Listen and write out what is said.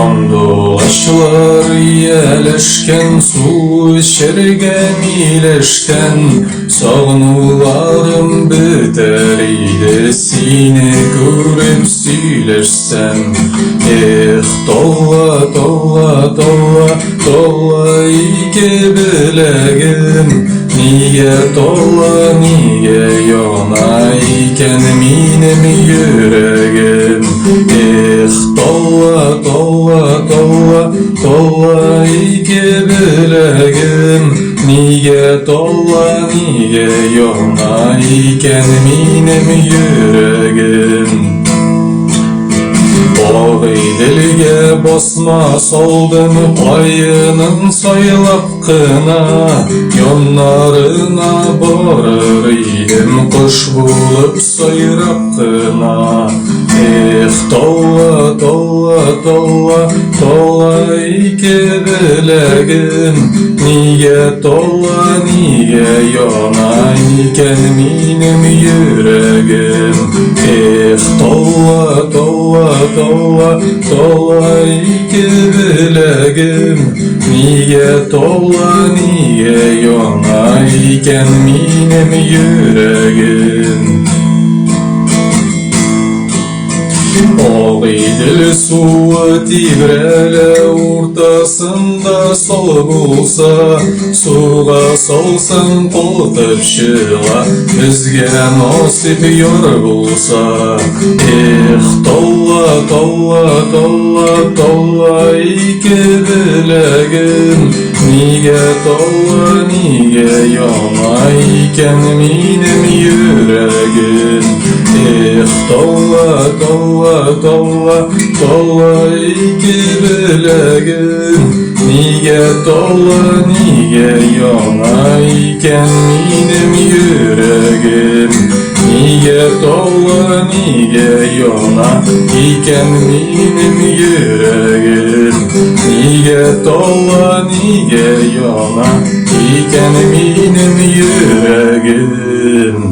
Sandolaşlar yerleşken, su içergen iyileşken, sağnularım biteriydi seni görüp söylersen. Tolla tolla tolla tolla iki bilegim, niye tolla niye yana iken benim yüreğim. Tolla tolla tolla tolla iki bilegim, niye tolla niye yana iken benim yüreğim. Oğay dilge basma soldum payının saylap kına, yollarına varır idim kuş bulup sayrap kına. Tolla tolla tolla tolla iki bilegim, niye tolla niye yana iken benim yüreğim. Tolla tolla tolla tolla iki bilegim, niye tolla niye yana iken benim yüreğim. Oğay dil suyu tibrele ortasında sol bulsa, suğa solsun potıp şığa, bizge nasip yor bulsa. Tolla tolla tolla tolla iki bilegim, niye tolla niye yana iken benim yüreğim. Tolla tolla tolla tolla iki bilegim, niye tolla niye yana iken benim yüreğim. Niye tolla niye yana iken benim yüreğim. Niye tolla niye yana iken benim yüreğim.